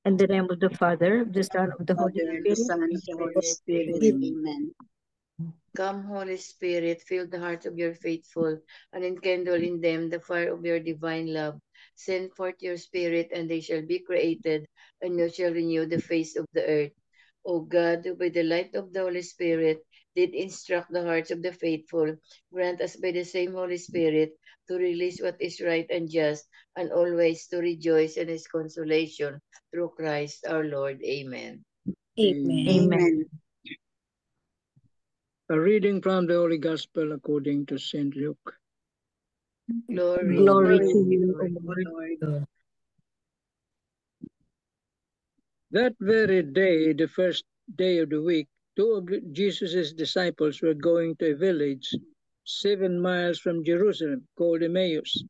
In the name of the Father, of the Son, of the Holy Father, the Spirit. Son, of the Holy Spirit. Amen. Come, Holy Spirit, fill the hearts of your faithful, and enkindle in them the fire of your divine love. Send forth your Spirit, and they shall be created, and you shall renew the face of the earth. O God, who by the light of the Holy Spirit did instruct the hearts of the faithful, grant us by the same Holy Spirit to release what is right and just, and always to rejoice in his consolation through Christ our Lord. Amen. Amen. Amen. A reading from the Holy Gospel according to St. Luke. Glory, Glory to to you, you, O Lord. Lord God. That very day, the first day of the week, two of Jesus' disciples were going to a village 7 miles from Jerusalem called Emmaus,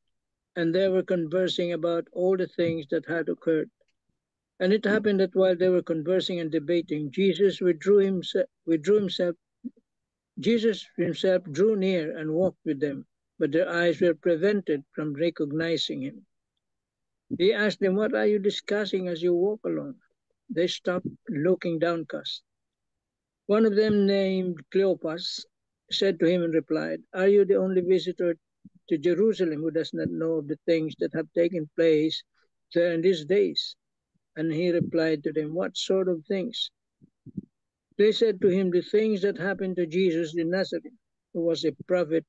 and they were conversing about all the things that had occurred. And it happened that while they were conversing and debating, Jesus himself drew near and walked with them, but their eyes were prevented from recognizing him. He asked them, "What are you discussing as you walk along?" They stopped, looking downcast. One of them, named Cleopas, said to him and replied, "Are you the only visitor to Jerusalem who does not know of the things that have taken place there in these days?" And he replied to them, "What sort of things?" They said to him, "The things that happened to Jesus the Nazarene, who was a prophet,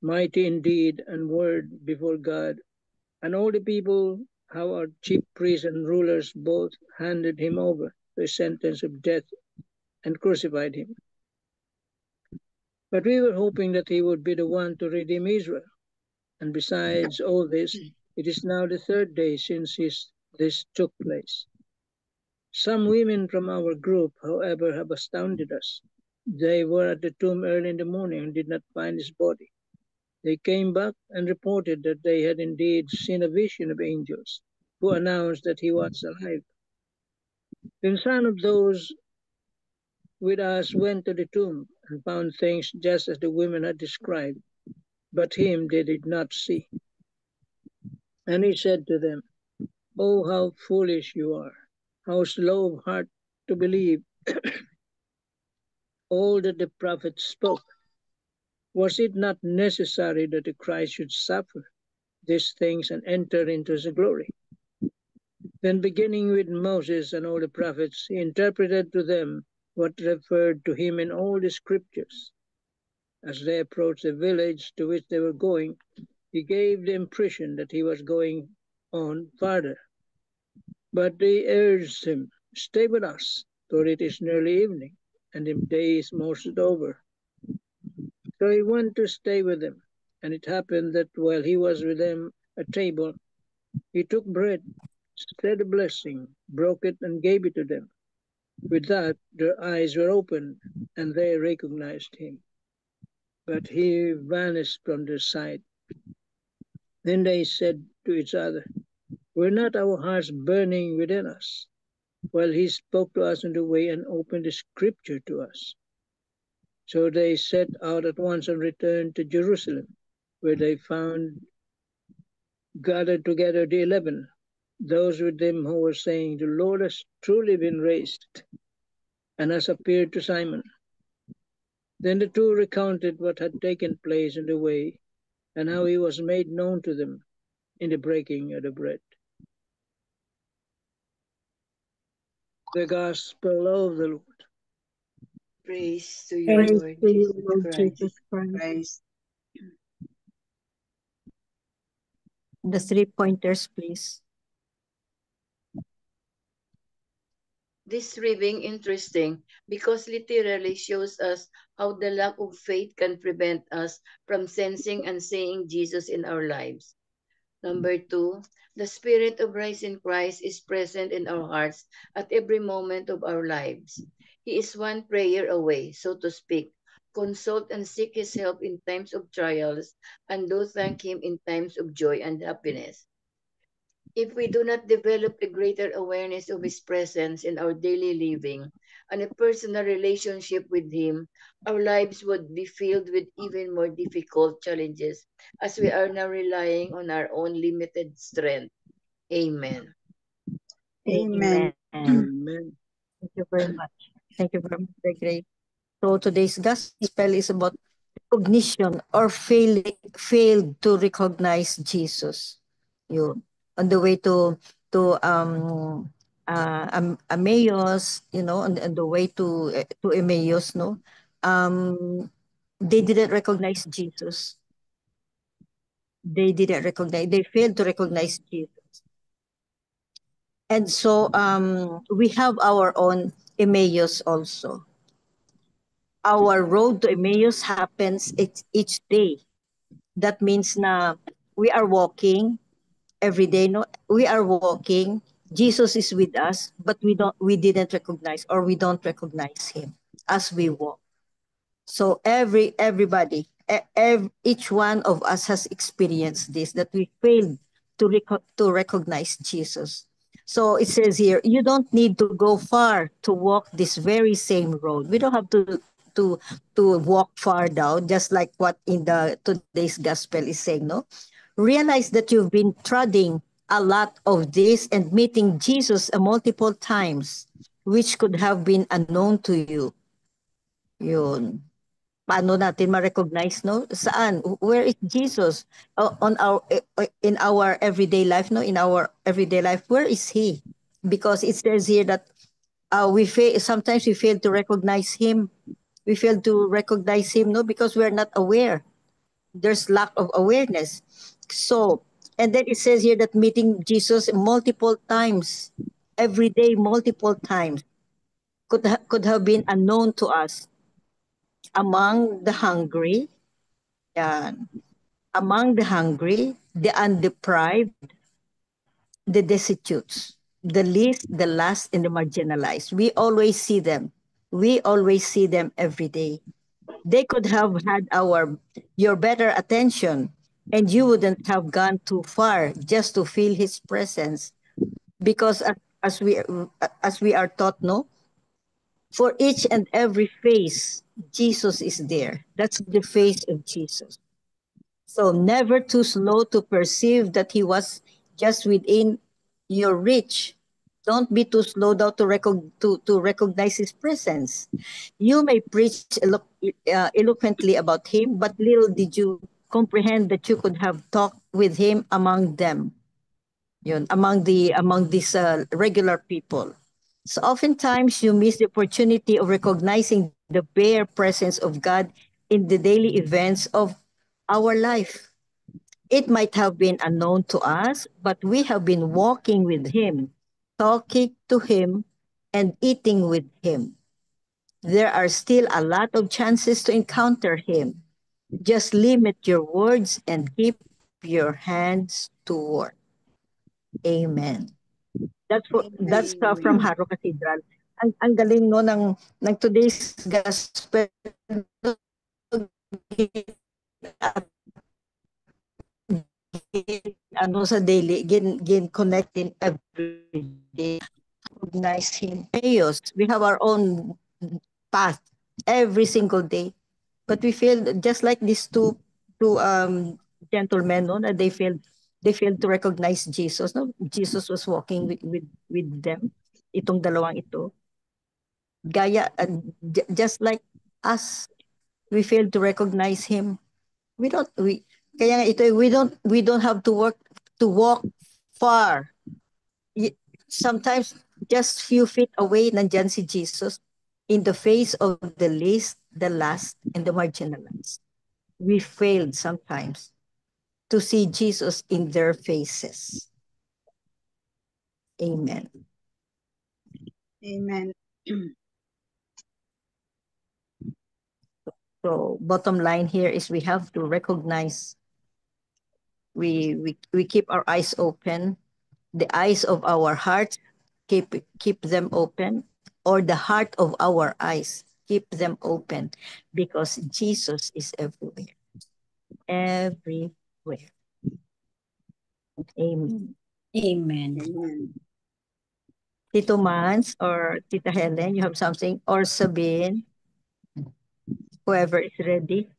mighty in deed and word before God, and all the people, how our chief priests and rulers both handed him over to a sentence of death and crucified him. But we were hoping that he would be the one to redeem Israel. And besides all this, it is now the third day since this took place. Some women from our group, however, have astounded us. They were at the tomb early in the morning and did not find his body. They came back and reported that they had indeed seen a vision of angels who announced that he was alive. Then some of those with us went to the tomb and found things just as the women had described, but him they did not see. And he said to them, "Oh, how foolish you are, how slow of heart to believe all that the prophets spoke. Was it not necessary that the Christ should suffer these things and enter into his glory?" Then beginning with Moses and all the prophets, he interpreted to them what referred to him in all the scriptures. As they approached the village to which they were going, he gave the impression that he was going on farther. But they urged him, "Stay with us, for it is nearly evening, and the day is most over." So he went to stay with them. And it happened that while he was with them at table, he took bread, said a blessing, broke it, and gave it to them. With that, their eyes were opened, and they recognized him. But he vanished from their sight. Then they said to each other, "Were not our hearts burning within us while he spoke to us on the way and opened the scripture to us?" So they set out at once and returned to Jerusalem, where they found gathered together the 11, those with them who were saying, "The Lord has truly been raised and has appeared to Simon." Then the two recounted what had taken place in the way and how he was made known to them in the breaking of the bread. The Gospel of the Lord. Praise to you, Praise Lord to you, Jesus Lord Christ. Jesus Christ. Christ. The 3 pointers, please. This reading interesting because literally shows us how the lack of faith can prevent us from sensing and seeing Jesus in our lives. Number 2, the Spirit of rising Christ is present in our hearts at every moment of our lives. He is one prayer away, so to speak. Consult and seek His help in times of trials, and do thank Him in times of joy and happiness. If we do not develop a greater awareness of His presence in our daily living and a personal relationship with Him, our lives would be filled with even more difficult challenges as we are now relying on our own limited strength. Amen. Amen. Amen. Thank you very much. Thank you very much, very great. So today's gospel is about recognition or failed to recognize Jesus. You on the way to Emmaus, on the way to Emmaus, no, they didn't recognize Jesus. They failed to recognize Jesus. And so we have our own Emmaus also. Our road to Emmaus happens each day. That means na we are walking every day, no? We are walking. Jesus is with us, but we didn't recognize, or we don't recognize him as we walk. So everybody, each one of us has experienced this, that we failed to recognize Jesus. So it says here, you don't need to go far to walk this very same road. We don't have to to walk far down, just like what in the today's gospel is saying, no? Realize that you've been treading a lot of this and meeting Jesus a multiple times, which could have been unknown to you. Yun. Paano natin ma-recognize, no? Saan? Where is Jesus? On our in our everyday life, no? In our everyday life, where is he? Because it says here that sometimes we fail to recognize him. We fail to recognize him, no, because we're not aware. There's lack of awareness. So, and then it says here that meeting Jesus multiple times, every day, multiple times, could have been unknown to us. Among the hungry, yan, among the hungry, the undeprived, the destitutes, the least, the last, and the marginalized. We always see them. We always see them every day. They could have had your better attention, and you wouldn't have gone too far just to feel his presence. Because as we are taught, no, for each and every face, Jesus is there. That's the face of Jesus. So never too slow to perceive that he was just within your reach. Don't be too slow down to recognize his presence. You may preach eloquently about him, but little did you comprehend that you could have talked with him among them, among these regular people. So oftentimes you miss the opportunity of recognizing the bare presence of God in the daily events of our life. It might have been unknown to us, but we have been walking with him, talking to him, and eating with him. There are still a lot of chances to encounter him. Just limit your words and keep your hands to work. Amen. That's from Amen. Haro Cathedral. Ang galing no ng today's gospel, ano sa daily, gin connecting every day. Recognize him. Chaos. We have our own path every single day. But we feel just like these two gentlemen, no, that they failed to recognize Jesus. No, Jesus was walking with them. Itong dalawang ito. Just like us, we fail to recognize him. Kaya nga ito, we don't have to walk far. Sometimes just few feet away nandyan si Jesus in the face of the least, the last, and the marginalized. We failed sometimes to see Jesus in their faces. Amen. Amen. So bottom line here is we have to recognize, we keep our eyes open, the eyes of our heart, keep them open, or the heart of our eyes, keep them open, because Jesus is everywhere. Everywhere. Amen. Amen. Amen. Tito Mans or Tita Helen, you have something? Or Sabine? Whoever is ready.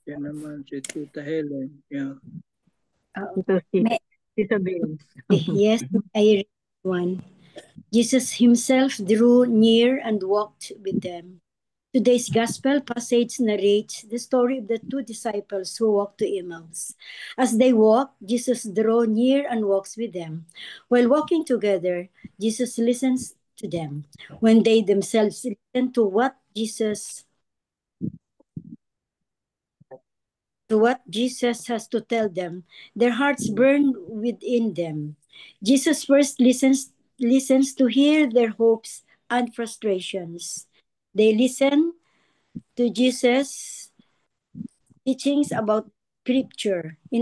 Yan naman si Tita Helen. Yeah. Tito Steve. Tita Bing. Yes, I read one. Jesus himself drew near and walked with them. Today's gospel passage narrates the story of the two disciples who walked to Emmaus. As they walk, Jesus draws near and walks with them. While walking together, Jesus listens to them. When they themselves listen to what Jesus has to tell them, their hearts burn within them. Jesus first listens to hear their hopes and frustrations. They listen to Jesus' teachings about scripture. In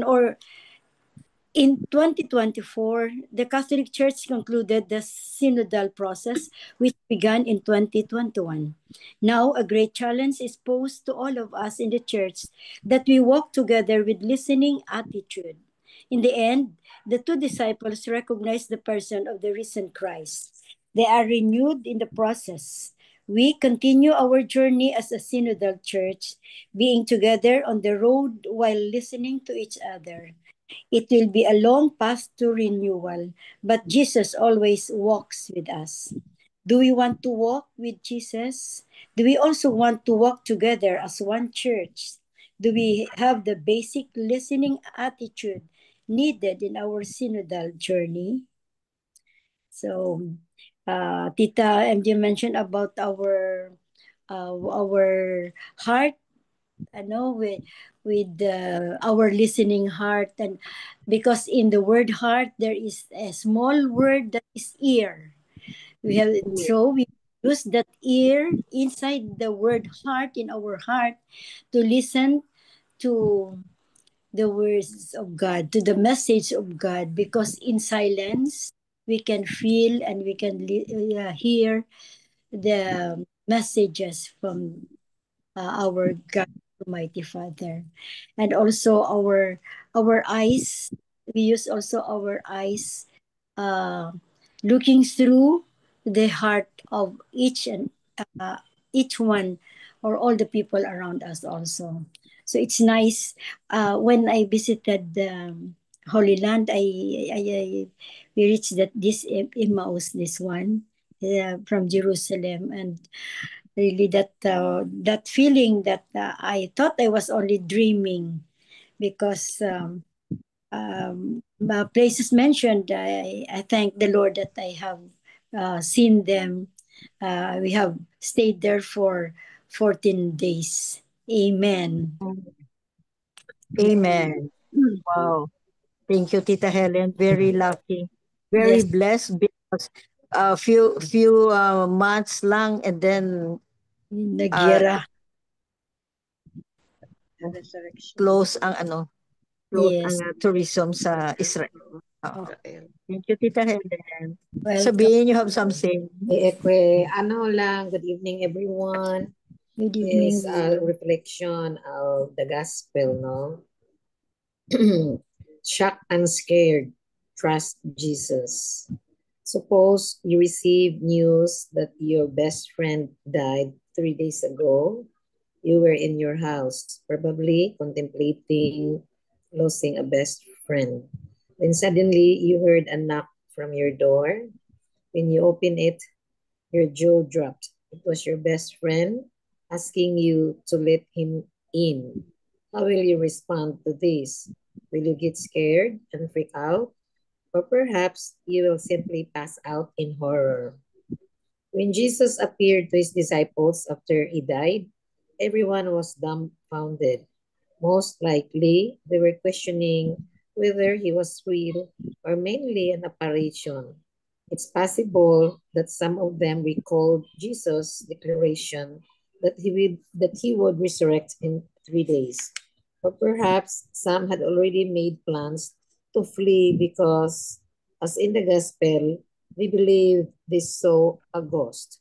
2024, the Catholic Church concluded the synodal process, which began in 2021. Now, a great challenge is posed to all of us in the Church that we walk together with listening attitude. In the end, the two disciples recognized the person of the risen Christ. They are renewed in the process. We continue our journey as a synodal church, being together on the road while listening to each other. It will be a long path to renewal, but Jesus always walks with us. Do we want to walk with Jesus? Do we also want to walk together as one church? Do we have the basic listening attitude needed in our synodal journey? So, Tita MJ mentioned about our heart, with our listening heart, and because in the word heart there is a small word that is ear. We use that ear inside the word heart in our heart to listen to the words of God, to the message of God, because in silence we can feel and we can hear the messages from our God Almighty Father. And also our eyes, we use also our eyes, uh, looking through the heart of uh, each one, or all the people around us also. So it's nice. When I visited the Holy Land, we reached this Emmaus, this one, from Jerusalem, and really that feeling that I thought I was only dreaming, because places mentioned, I thank the Lord that I have seen them. We have stayed there for 14 days. Amen. Amen. Wow. Thank you, Tita Helen. Very lucky. Very Yes. blessed, because a few months lang, and then Nagyera. Resurrection. close ang Yes. tourism sa Israel. Oo. Israel. Thank you, Tita Helen. Welcome. Sabihin, you have something. Ano lang, good evening everyone. Good evening. Is a reflection of the gospel, no? Shocked and scared, trust Jesus. Suppose you receive news that your best friend died 3 days ago. You were in your house, probably contemplating losing a best friend. When suddenly you heard a knock from your door. When you open it, your jaw dropped. It was your best friend asking you to let him in. How will you respond to this? Will you get scared and freak out? Or perhaps you will simply pass out in horror. When Jesus appeared to his disciples after he died, everyone was dumbfounded. Most likely, they were questioning whether he was real or mainly an apparition. It's possible that some of them recalled Jesus' declaration that he would resurrect in 3 days. Or perhaps some had already made plans to flee because, as in the gospel, they believed they saw a ghost.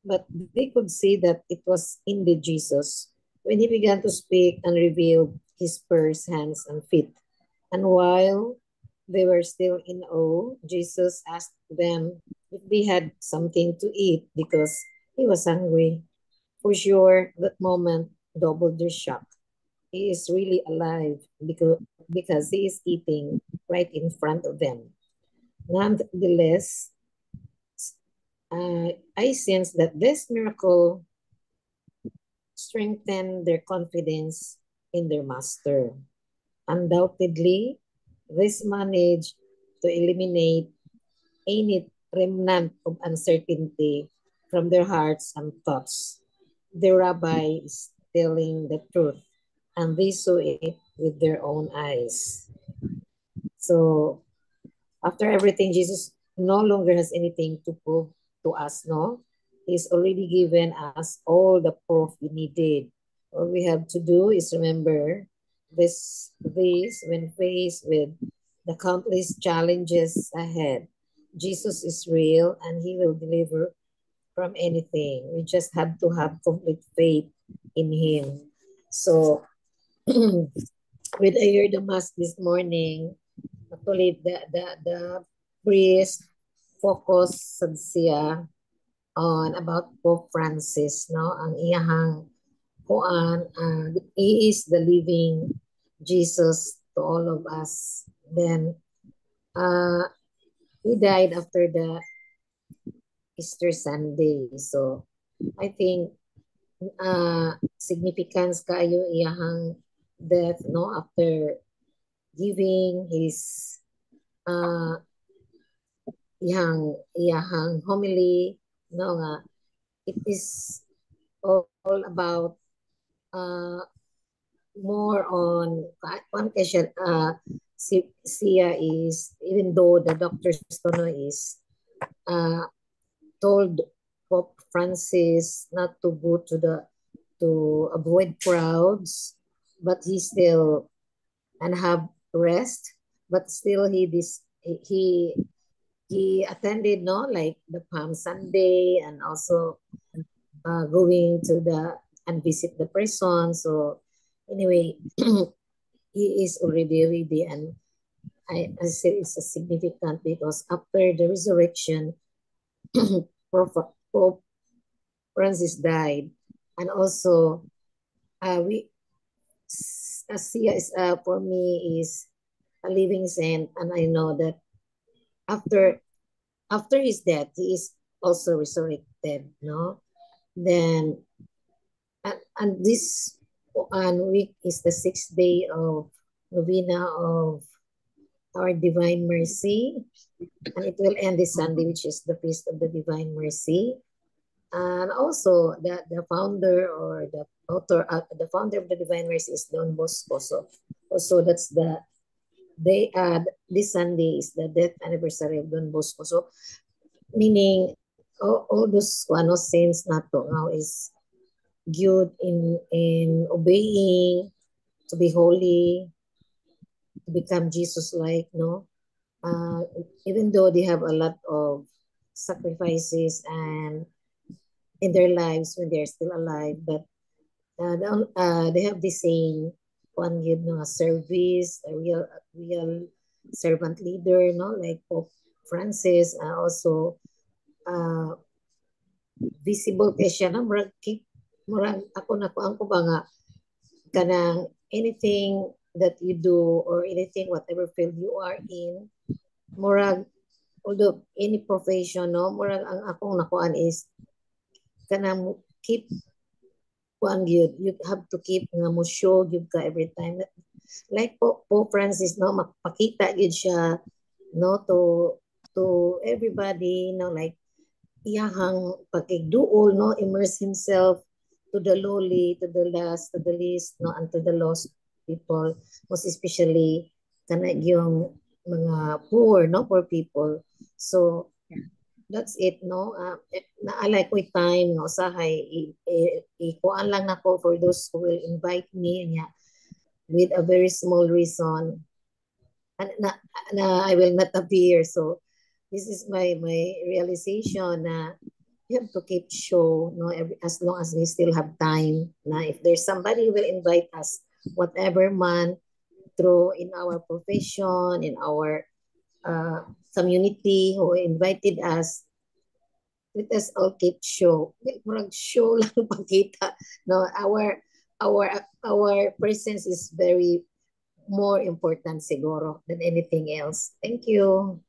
But they could see that it was indeed Jesus when he began to speak and revealed his pierced hands and feet. And while they were still in awe, Jesus asked them if they had something to eat because he was hungry. For sure, that moment doubled their shock. he is really alive because he is eating right in front of them. Nonetheless, I sense that this miracle strengthened their confidence in their master. Undoubtedly, this managed to eliminate any remnant of uncertainty from their hearts and thoughts. The rabbi is telling the truth, and they saw it with their own eyes. So, after everything, Jesus no longer has anything to prove to us, no? He's already given us all the proof we needed. All we have to do is remember this when faced with the countless challenges ahead. Jesus is real and he will deliver from anything. We just have to have complete faith in him. So when I heard the mass this morning, actually the priest focused siya on about Pope Francis, no? Ang iyahang kuan, he is the living Jesus to all of us. Then he died after the Easter Sunday. So I think significance kayo iyahang death, no? After giving his iyahang homily, no, nga it is all about more on siya is, even though the doctors is told Pope Francis not to go to avoid crowds, but he still and have rest, but still he attended, no, like the Palm Sunday, and also going to and visit the prison. So anyway, he is already ready, and I say it's a significant because after the resurrection, Pope Francis died, and also we Sia is for me is a living saint, and I know that after his death, he is also resurrected, no? Then, and this week is the 6th day of novena of our Divine Mercy, and it will end this Sunday, which is the Feast of the Divine Mercy. And also, the founder or the author, the founder of the Divine Mercy is Don Bosco. So also that's the day. This Sunday is the death anniversary of Don Bosco. So meaning all those saints nato now is good in obeying, to be holy, to become Jesus-like, no? Even though they have a lot of sacrifices and in their lives when they're still alive, but they have the same one, service, a real servant leader, no? Like Pope Francis, also visible kay siya na murag ako ang ko ba nga kanang anything that you do or anything, whatever field you are in, murag although any profession, no, murag ang akong nakuan is kanang keep kuan gyud, you have to keep nga mo show gyud ka every time, like Pope Francis, no, makapakita gyud siya, no, to everybody, no, like iyahang pagigduol, no, immerse himself to the lowly, to the last, to the least, no, and to the lost people, most especially kana yung mga poor, no, poor people. So that's it, no. Naalay ko time, no, usahay ikuan lang nako for those who will invite me niya with a very small reason, and I will not appear. So this is my realization na you have to keep show, no, as long as we still have time, na if there's somebody who will invite us, whatever man, through in our profession, in our community who invited us, let us all keep show. Murag show lang pakita, no, our our presence is very more important siguro than anything else. Thank you.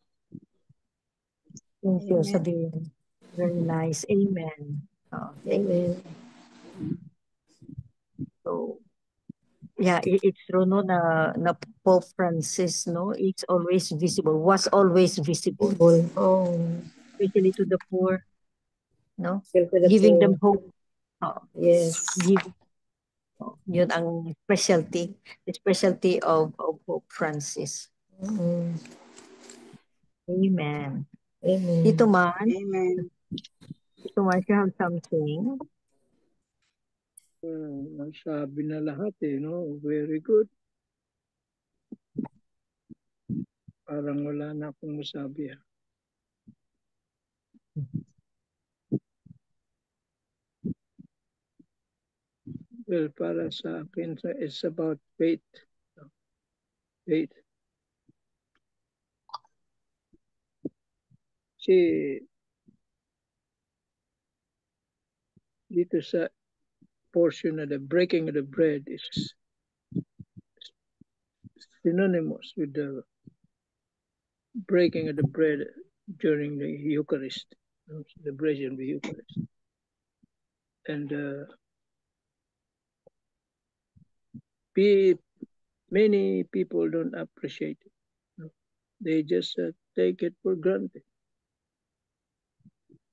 Thank you, Amen. Sabine. Very nice. Amen. Oh, thank you. Amen. So, yeah, it's true, no, na Pope Francis, no, it's always visible, was always visible, People, oh, especially to the poor, no, feel for the giving them poor. hope. Oh, Yes. give, yun ang the specialty of Pope Francis. Mm, Amen. amen. Tito Man, Amen. Tito Man, you have something? Nasabi na lahat no? Very good. Parang wala na akong masabi. Well, para sa akin, it's about faith. Faith. Kasi dito sa portion of the breaking of the bread is synonymous with the breaking of the bread during the Eucharist, celebration of the Eucharist. And many people don't appreciate it. They just take it for granted.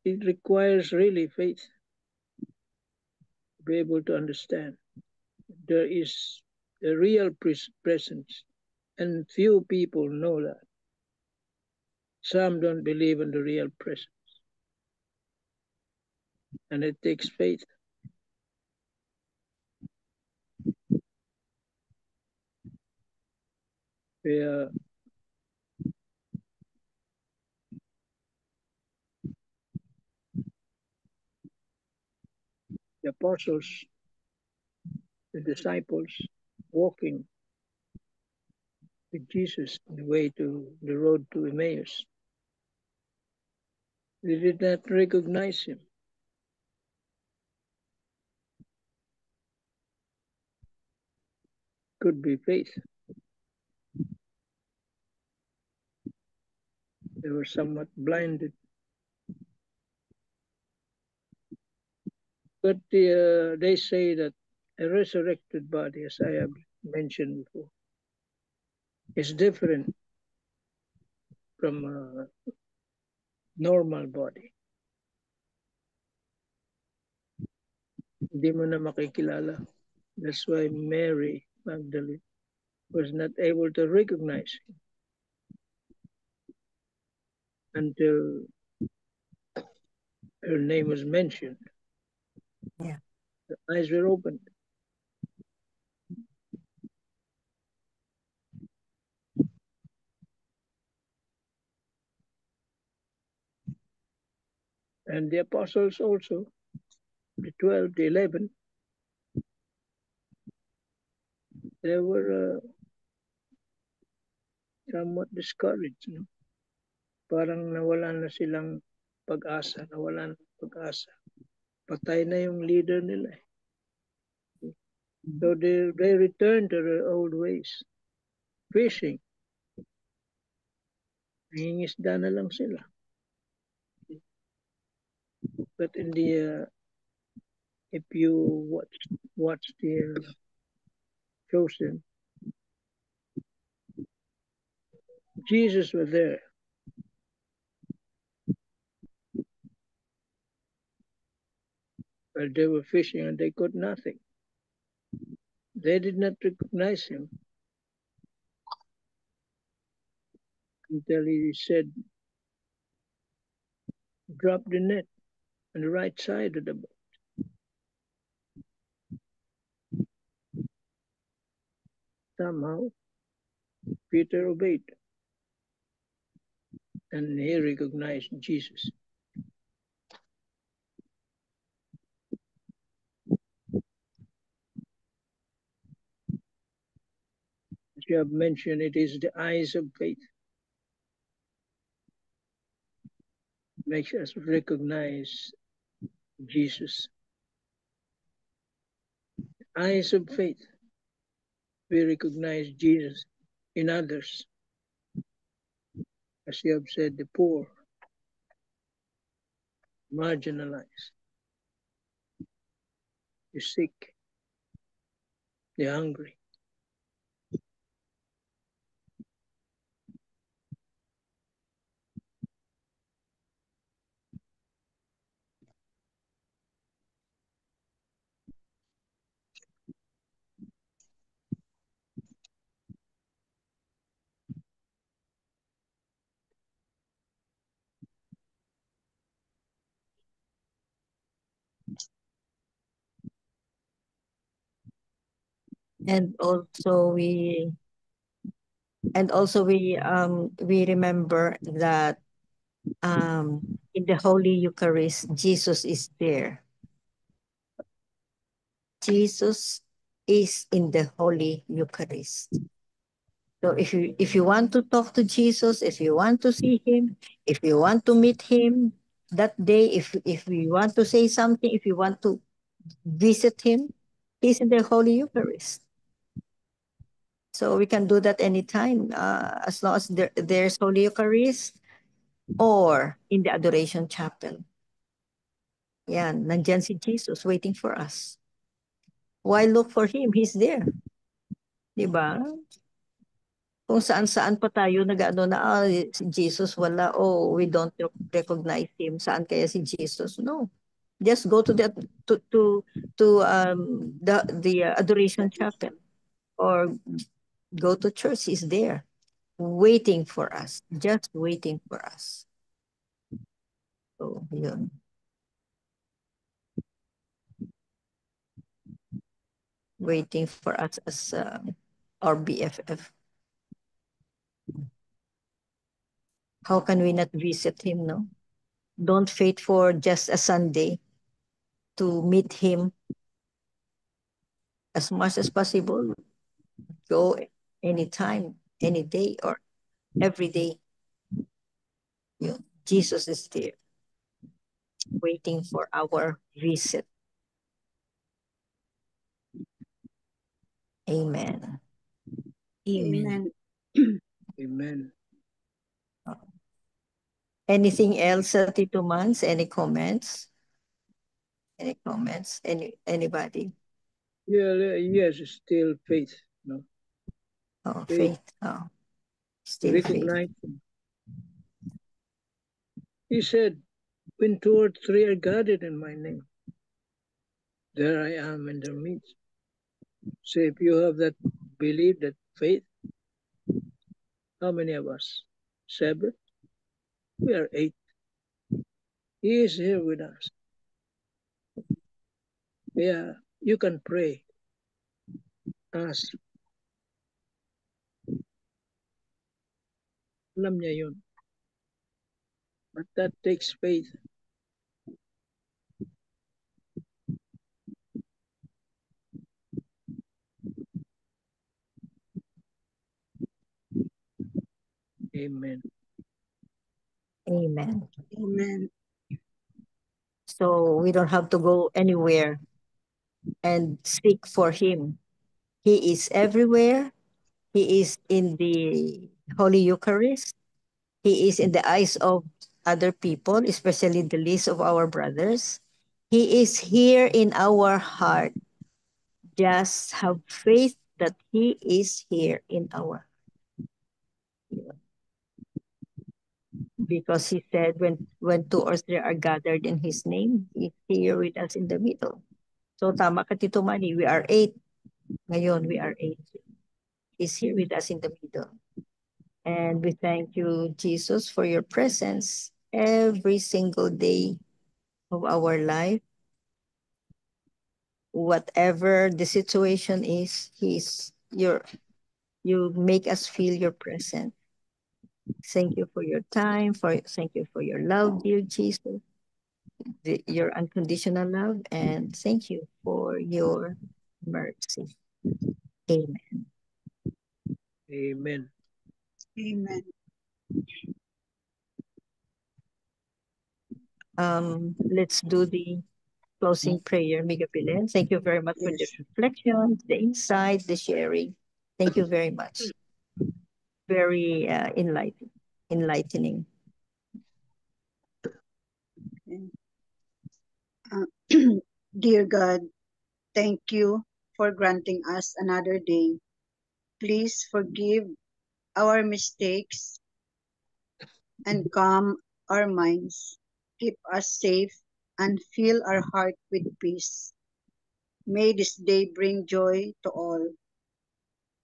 It requires really faith to be able to understand. There is a real presence, and few people know that. Some don't believe in the real presence, and it takes faith. The apostles, the disciples, walking with Jesus on the way to the road to Emmaus, they did not recognize him. Could be faith. They were somewhat blinded. But they say that a resurrected body, as I have mentioned before, is different from a normal body. Hindi mo na makikilala. That's why Mary Magdalene was not able to recognize him until her name was mentioned. Yeah. The eyes were opened. And the apostles also, the 12, the 11, they were somewhat discouraged. No? Parang nawalan na silang pag-asa, nawalan ng pag-asa. Patay na yung leader nila. So they returned to their old ways. Fishing. Nangingisda na lang sila. But in the if you watch the Chosen, Jesus was there. But they were fishing and they caught nothing. They did not recognize him until he said, drop the net on the right side of the boat. Somehow, Peter obeyed and he recognized Jesus. As you have mentioned, it is the eyes of faith. Makes us recognize Jesus. eyes of faith, we recognize Jesus in others. As you have said, the poor, marginalized, the sick, the hungry. And also we remember that in the Holy Eucharist, Jesus is there. Jesus is in the Holy Eucharist. So if you want to talk to Jesus, if you want to see him, if you want to meet him that day, if you want to say something, if you want to visit him, he's in the Holy Eucharist. So we can do that anytime, as long as there's Holy Eucharist or in the Adoration Chapel. Yan, nandyan si Jesus waiting for us. Why look for him? He's there. Di ba? Kung saan-saan pa tayo nag-ano na, si Jesus wala, we don't recognize him. Saan kaya si Jesus? No. Just go to the Adoration Chapel or go to church. He's there waiting for us, just waiting for us. So, yun. Waiting for us as our BFF. How can we not visit him, no? Don't wait for just a Sunday to meet him. As much as possible, go anytime, any day, or every day. Jesus is there, waiting for our visit. Amen. Amen. Amen. Anything else, Tito Mans? Any comments? Any comments? Anybody? Yeah, yes, still faith. No, Oh, faith. faith. Oh, still faith. Recognize him. He said, when 2 or 3 are gathered in my name, there I am in their midst. So if you have that belief, that faith, how many of us? 7? We are 8. He is here with us. Yeah, you can pray. Ask. Alam niya yun. But that takes faith. Amen. Amen. Amen. So we don't have to go anywhere and seek for him. He is everywhere. He is in the Holy Eucharist. He is in the eyes of other people, especially the least of our brothers. He is here in our heart. Just have faith that he is here in our heart. Because he said when 2 or 3 are gathered in his name, he's here with us in the middle. So tama ka, Tito Manny, we are 8. Ngayon, we are 8. He's here with us in the middle. And we thank you, Jesus, for your presence every single day of our life. Whatever the situation is, you make us feel your presence. Thank you for your time, thank you for your love, dear Jesus, your unconditional love, and thank you for your mercy. Amen. Amen. Amen. Let's do the closing prayer, Miguel Pilen. Thank you very much for the Yes. reflections, the insight, the sharing. Thank you very much. Very enlightening. Dear God, thank you for granting us another day. Please forgive our mistakes and calm our minds. Keep us safe and fill our heart with peace. May this day bring joy to all.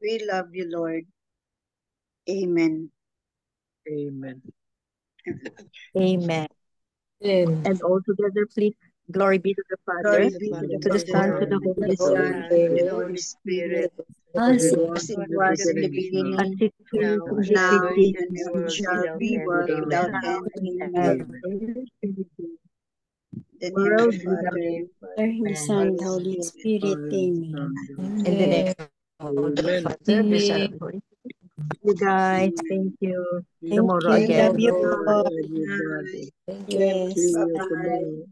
We love you, Lord. Amen. Amen. Amen. Amen. And all together, please, glory be to the Glory Father, be to the to the Son, to Father, the to Holy the Spirit, Son, and the Holy Spirit, As As it it as it was in the as beginning, it is now, in and the now, ever beginning, and shall ever be shall without be, end. world Amen. without now end. and Amen. ever. The name of World the without Father, end. the Son, the Holy Spirit. Amen. In the name of the Amen. Father, the Son, and the Holy Spirit. You guys, thank you. Thank Tomorrow you. Thank again. Love you you. all. Everybody. Bye. See Yes. you Bye-bye. tomorrow.